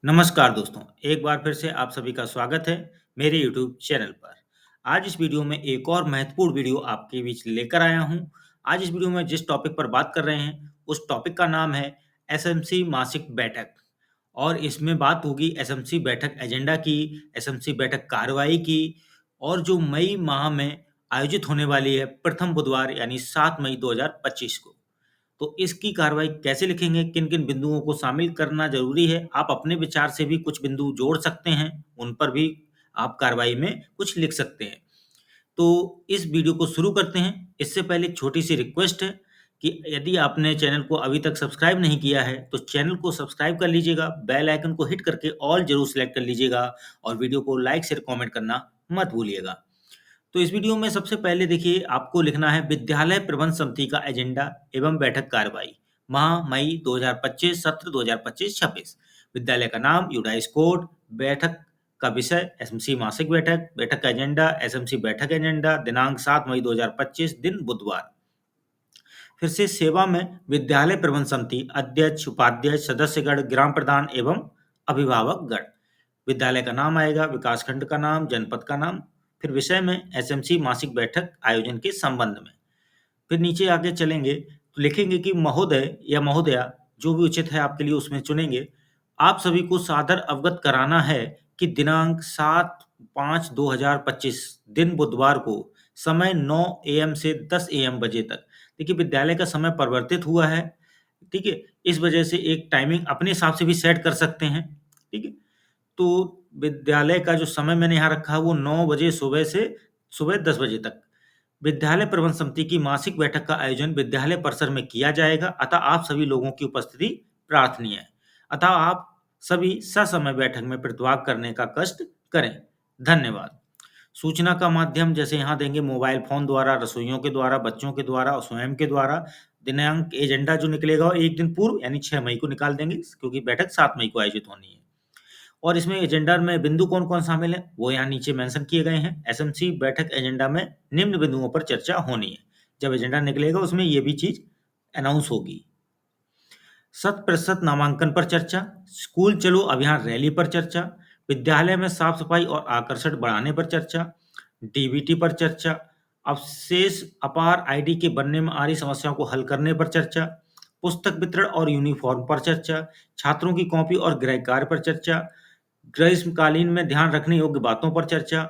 नमस्कार दोस्तों, एक बार फिर से आप सभी का स्वागत है मेरे यूट्यूब चैनल पर। आज इस वीडियो में एक और महत्वपूर्ण वीडियो आपके बीच लेकर आया हूं। आज इस वीडियो में जिस टॉपिक पर बात कर रहे हैं, उस टॉपिक का नाम है एसएमसी मासिक बैठक। और इसमें बात होगी एसएमसी बैठक एजेंडा की, एसएमसी बैठक कार्रवाई की और जो मई माह में आयोजित होने वाली है प्रथम बुधवार यानी 7 मई 2025 को। तो इसकी कार्रवाई कैसे लिखेंगे, किन-किन बिंदुओं को शामिल करना ज़रूरी है, आप अपने विचार से भी कुछ बिंदु जोड़ सकते हैं, उन पर भी आप कार्रवाई में कुछ लिख सकते हैं। तो इस वीडियो को शुरू करते हैं। इससे पहले एक छोटी-सी रिक्वेस्ट है कि यदि आपने चैनल को अभी तक सब्सक्राइब नहीं किया है, तो चैनल को सब्सक्राइब कर लीजिएगा, बेल आइकन को हिट करके ऑल ज़रूर सेलेक्ट कर लीजिएगा और वीडियो को लाइक, शेयर, कमेंट करना मत भूलिएगा। तो इस वीडियो में सबसे पहले देखिए आपको लिखना है विद्यालय प्रबंध समिति का एजेंडा एवं बैठक कार्रवाई माह मई 2025 सत्र 2025-26। विद्यालय का नाम यूडाइस कोड, बैठक का विषय एसएमसी मासिक बैठक, बैठक का एजेंडा एसएमसी बैठक एजेंडा, दिनांक 7 मई 2025 दिन बुधवार। फिर से सेवा में विद्यालय प्रबंध समिति अध्यक्ष, उपाध्यक्ष, सदस्यगण, ग्राम प्रधान एवं अभिभावक गण। विद्यालय का नाम आएगा, विकासखंड का नाम, जनपद का नाम। फिर विषय में एसएमसी मासिक बैठक आयोजन के संबंध में। फिर नीचे आगे चलेंगे तो लिखेंगे कि महोदय या महोदया जो भी उचित है आपके लिए उसमें चुनेंगे। आप सभी को सादर अवगत कराना है कि दिनांक 7/5/2025 दिन बुधवार को समय 9 एएम से 10 एएम बजे तक। देखिए विद्यालय का समय परिवर्तित हुआ है, ठीक है? इस वजह से एक टाइमिंग अपने हिसाब से भी सेट कर सकते हैं, ठीक है? तो विद्यालय का जो समय मैंने यहाँ रखा है वो 9 बजे सुबह से सुबह 10 बजे तक। विद्यालय प्रबंध समिति की मासिक बैठक का आयोजन विद्यालय परिसर में किया जाएगा, अतः आप सभी लोगों की उपस्थिति प्रार्थनीय है। अतः आप सभी ससमय बैठक में प्रतिभाग करने का कष्ट करें। धन्यवाद। सूचना का माध्यम जैसे यहाँ देंगे मोबाइल फ़ोन द्वारा, रसोइयों के द्वारा, बच्चों के द्वारा और स्वयं के द्वारा। दिनांक एजेंडा जो निकलेगा वो 1 दिन पूर्व यानी 6 मई को निकाल देंगे क्योंकि बैठक 7 मई को आयोजित होनी है। और इसमें एजेंडा में बिंदु कौन-कौन शामिल हैं, वो यहाँ नीचे मेंशन किए गए हैं। एसएमसी बैठक एजेंडा में निम्न बिंदुओं पर चर्चा होनी है। जब एजेंडा निकलेगा उसमें ये भी चीज़ अनाउंस होगी। शत-प्रतिशत नामांकन पर चर्चा, स्कूल चलो अभियान रैली पर चर्चा, विद्यालय में साफ-सफाई और आकर्षण बढ़ाने पर चर्चा, डीबीटी पर चर्चा, अवशेष अपार आईडी के बनने में आ रही समस्याओं को हल करने पर चर्चा, पुस्तक वितरण और यूनिफ़ॉर्म पर चर्चा, छात्रों की कॉपी और गृह कार्य पर चर्चा, ग्रीष्मकालीन में ध्यान रखने योग्य बातों पर चर्चा,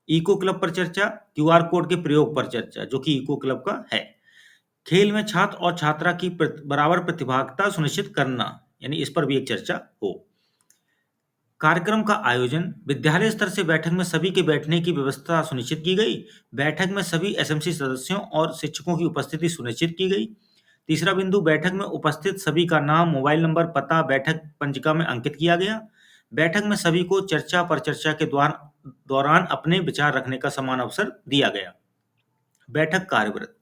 इको क्लब पर चर्चा, क्यूआर कोड के प्रयोग पर चर्चा, जो कि इको क्लब का है। खेल में छात्र और छात्रा की बराबर प्रतिभागिता सुनिश्चित करना, यानी इस पर भी एक चर्चा हो। कार्यक्रम का आयोजन विद्यालय स्तर से बैठक में सभी के बैठने की व्यवस्था सुनिश्चित की गई। बैठक में सभी एसएमसी सदस्यों और शिक्षकों की उपस्थिति सुनिश्चित की गई। तीसरा बिंदु बैठक में उपस्थित सभी का नाम, मोबाइल नंबर, पता बैठक पंजिका में अंकित किया गया। बैठक में सभी को चर्चा पर चर्चा के दौरान अपने विचार रखने का समान अवसर दिया गया। बैठक कार्यवृत्त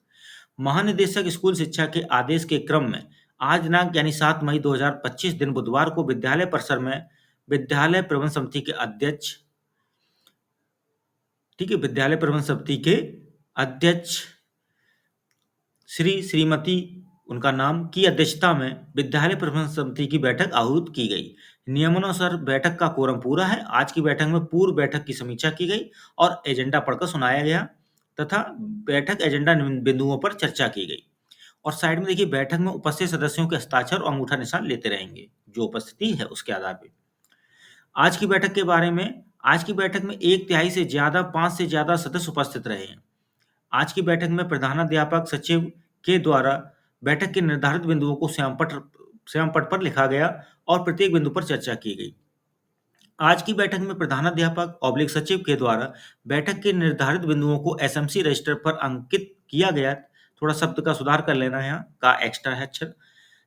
महानिदेशक स्कूल शिक्षा के आदेश के क्रम में आज दिनांक यानी 7 मई 2025 दिन बुधवार को विद्यालय परिसर में विद्यालय प्रबंध समिति के अध्यक्ष, ठीक है, विद्यालय प्रबंध समिति के अध्यक्ष श्री श्रीमती उनका नाम की अध्यक्षता में विद्यालय प्रबंध समिति की बैठक आहूत की गई। नियमानुसार बैठक का कोरम पूरा है। आज की बैठक में पूर्व बैठक की समीक्षा की गई और एजेंडा पढ़कर सुनाया गया तथा बैठक एजेंडा बिंदुओं पर चर्चा की गई। और साइड में देखिए बैठक में उपस्थित सदस्यों के हस्ताक्षर और अंगूठा निशान लेते रहेंगे, जो उपस्थिति है उसके आधार पे। आज की बैठक के बारे में, आज की बैठक में 1/3 से ज़्यादा 5 से ज़्यादा सदस्य उपस्थित रहे हैं। आज की बैठक में प्रधानाध्यापक सचिव के द्वारा बैठक के निर्धारित बिंदुओं को श्यामपट्ट पर लिखा गया और प्रत्येक बिंदु पर चर्चा की गई। आज की बैठक में प्रधानाध्यापक ऑब्लिक सचिव के द्वारा बैठक के निर्धारित बिंदुओं को एसएमसी रजिस्टर पर अंकित किया गया। थोड़ा शब्द का सुधार कर लेना है, यहाँ का एक्स्ट्रा है अक्षर।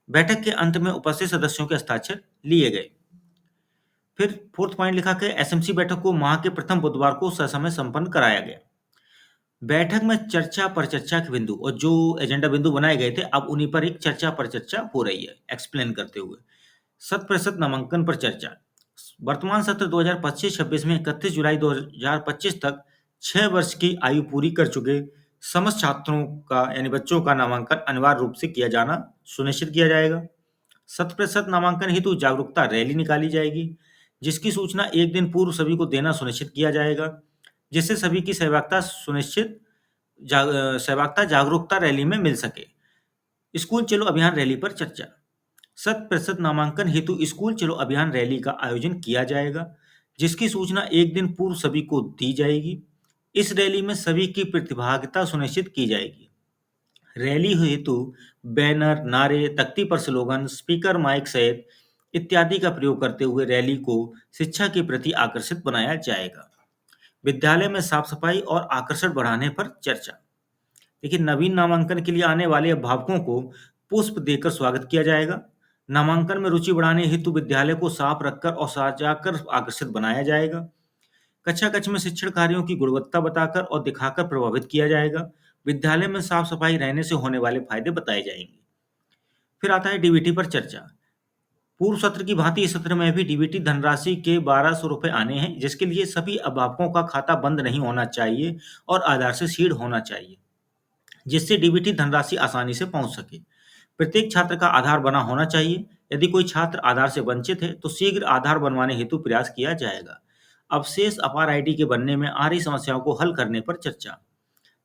बैठक के अंत में उपस्थित सदस्यों के हस्ताक्षर लिए गए। फिर फोर्थ पॉइंट लिखा कि एसएमसी बैठक को माह के प्रथम बुधवार को ससमय संपन्न कराया गया। बैठक में चर्चा पर चर्चा के बिंदु और जो एजेंडा बिंदु बनाए गए थे, अब उन्हीं पर एक चर्चा पर चर्चा हो रही है, एक्सप्लेन करते हुए। 100% नामांकन पर चर्चा। वर्तमान सत्र 2025-26 में 31 जुलाई 2025 तक 6 वर्ष की आयु पूरी कर चुके समस्त छात्रों का यानी बच्चों का नामांकन अनिवार्य रूप से किया जाना सुनिश्चित किया जाएगा। शत-प्रतिशत नामांकन हेतु जागरूकता रैली निकाली जाएगी, जिसकी सूचना 1 दिन पूर्व सभी को देना सुनिश्चित किया जाएगा, जिससे सभी की सहभागिता जागरूकता रैली में मिल सके। स्कूल चलो अभियान रैली पर चर्चा। शत प्रतिशत नामांकन हेतु स्कूल चलो अभियान रैली का आयोजन किया जाएगा, जिसकी सूचना 1 दिन पूर्व सभी को दी जाएगी। इस रैली में सभी की प्रतिभागिता सुनिश्चित की जाएगी। रैली हेतु बैनर, नारे, तख्ती पर स्लोगन, स्पीकर माइक सहित इत्यादि का प्रयोग करते हुए रैली को शिक्षा के प्रति आकर्षित बनाया जाएगा। विद्यालय में साफ सफाई और आकर्षण बढ़ाने पर चर्चा। देखिए, नवीन नामांकन के लिए आने वाले अभिभावकों को पुष्प देकर स्वागत किया जाएगा। नामांकन में रुचि बढ़ाने हेतु विद्यालय को साफ रखकर और सजाकर आकर्षित बनाया जाएगा। कक्षा-कक्ष में शिक्षण कार्यों की गुणवत्ता बताकर और दिखाकर प्रभावित किया जाएगा। विद्यालय में साफ सफाई रहने से होने वाले फायदे बताए जाएंगे। फिर आता है डीबीटी पर चर्चा। पूर्व सत्र की भांति इस सत्र में भी डीबीटी धनराशि के 1200 रुपए आने हैं, जिसके लिए सभी अभिभावकों का खाता बंद नहीं होना चाहिए और आधार से सीड होना चाहिए, जिससे डीबीटी धनराशि आसानी से पहुंच सके। प्रत्येक छात्र का आधार बना होना चाहिए। यदि कोई छात्र आधार से वंचित है तो शीघ्र आधार बनवाने हेतु प्रयास किया जाएगा। अवशेष अपार आईडी के बनने में आ रही समस्याओं को हल करने पर चर्चा।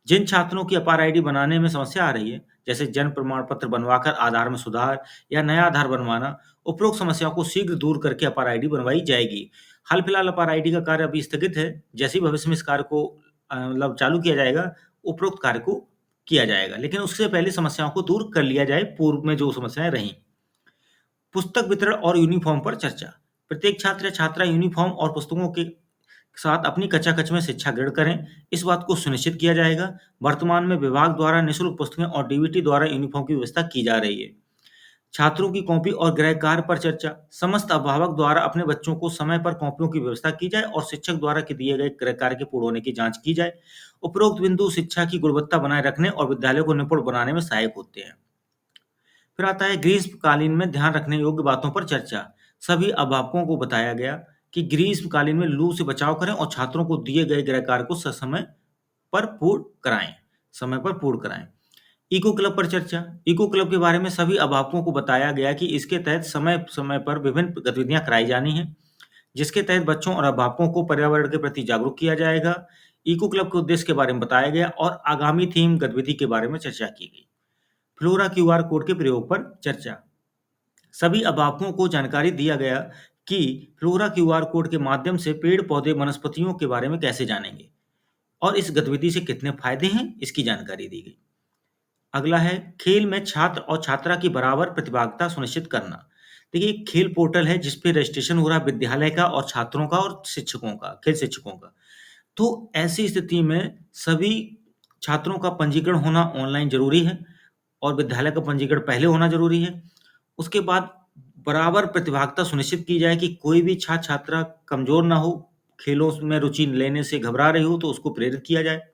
जिन छात्रों की अपार आईडी बनाने में समस्या आ रही है, जैसे जन्म प्रमाण पत्र बनवाकर आधार में सुधार या नया आधार बनवाना, उपरोक्त समस्याओं को शीघ्र दूर करके अपार आईडी बनवाई जाएगी। हाल फिलहाल अपार आईडी का कार्य अभी स्थगित है। जैसे ही भविष्य में इस कार्य को मतलब चालू किया जाएगा, उपरोक्त कार्य को किया जाएगा, लेकिन उससे पहले समस्याओं को दूर कर लिया जाए, पूर्व में जो समस्याएं रहीं। पुस्तक वितरण और यूनिफॉर्म पर चर्चा। प्रत्येक छात्र या छात्रा यूनिफॉर्म और पुस्तकों के साथ अपनी कक्षा-कक्ष में शिक्षा ग्रहण करें, इस बात को सुनिश्चित किया जाएगा। वर्तमान में विभाग द्वारा निःशुल्क पुस्तकें और डीबीटी द्वारा यूनिफॉर्म की व्यवस्था की जा रही है। छात्रों की कॉपी और गृह कार्य पर चर्चा। समस्त अभिभावक द्वारा अपने बच्चों को समय पर कॉपियों की व्यवस्था की जाए और शिक्षक द्वारा के दिए गए गृह कार्य के पूर्ण होने की जांच की जाए। उपरोक्त बिंदु शिक्षा की गुणवत्ता बनाए रखने और विद्यालय को निपुण बनाने में सहायक होते हैं। फिर आता है ग्रीष्मकालीन में ध्यान रखने योग्य बातों पर चर्चा। सभी अभिभावकों को बताया गया कि ग्रीष्मकालीन में लू से बचाव करें और छात्रों को दिए गए गृह कार्य को पर पूर्ण कराएं समय पर पूर्ण कराएं। इको क्लब पर चर्चा। इको क्लब के बारे में सभी अभिभावकों को बताया गया कि इसके तहत समय समय पर विभिन्न गतिविधियां कराई जानी है, जिसके तहत बच्चों और अभिभावकों को पर्यावरण के प्रति जागरूक किया जाएगा। इको क्लब के उद्देश्य के बारे में बताया गया और आगामी थीम गतिविधि के बारे में चर्चा की गई। फ्लोरा क्यूआर कोड के प्रयोग पर चर्चा। सभी अभिभावकों को जानकारी दिया गया कि फ्लोरा क्यूआर कोड के माध्यम से पेड़ पौधे वनस्पतियों के बारे में कैसे जानेंगे और इस गतिविधि से कितने फायदे हैं, इसकी जानकारी दी गई। अगला है खेल में छात्र और छात्रा की बराबर प्रतिभागिता सुनिश्चित करना। देखिए, एक खेल पोर्टल है जिस पे रजिस्ट्रेशन हो रहा है विद्यालय का और छात्रों का और शिक्षकों का, खेल शिक्षकों का। तो ऐसी स्थिति में सभी छात्रों का पंजीकरण होना ऑनलाइन ज़रूरी है और विद्यालय का पंजीकरण पहले होना ज़रूरी है। उसके बाद बराबर प्रतिभागिता सुनिश्चित की जाए कि कोई भी छात्र-छात्रा कमज़ोर ना हो, खेलों में रुचि लेने से घबरा रही हो तो उसको प्रेरित किया जाए।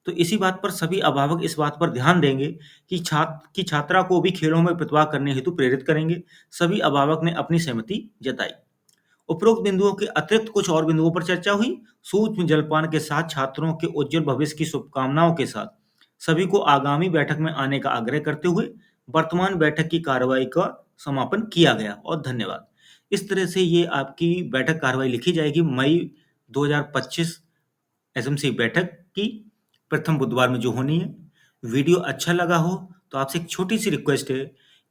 तो इसी बात पर सभी अभिभावक इस बात पर ध्यान देंगे कि छात्रा को भी खेलों में प्रतिभाग करने हेतु प्रेरित करेंगे। सभी अभिभावक ने अपनी सहमति जताई। उपरोक्त बिंदुओं के अतिरिक्त कुछ और बिंदुओं पर चर्चा हुई। सूक्ष्म जलपान के साथ छात्रों के उज्जवल भविष्य की शुभकामनाओं के साथ सभी को आगामी बैठक में आने का आग्रह करते हुए वर्तमान बैठक की कार्रवाई का समापन किया गया और धन्यवाद। इस तरह से ये आपकी बैठक कार्रवाई लिखी जाएगी मई 2025 एसएमसी बैठक की प्रथम बुधवार में जो होनी है। वीडियो अच्छा लगा हो तो आपसे एक छोटी सी रिक्वेस्ट है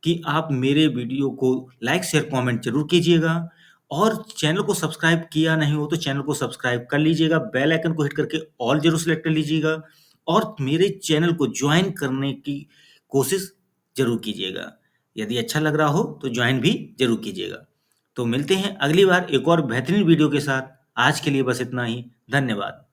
कि आप मेरे वीडियो को लाइक शेयर कमेंट जरूर कीजिएगा और चैनल को सब्सक्राइब किया नहीं हो तो चैनल को सब्सक्राइब कर लीजिएगा, बेल आइकन को हिट करके ऑल जरूर सेलेक्ट कर लीजिएगा और मेरे चैनल को ज्वाइन करने की कोशिश जरूर कीजिएगा। यदि अच्छा लग रहा हो तो ज्वाइन भी जरूर कीजिएगा। तो मिलते हैं अगली बार एक और बेहतरीन वीडियो के साथ। आज के लिए बस इतना ही। धन्यवाद।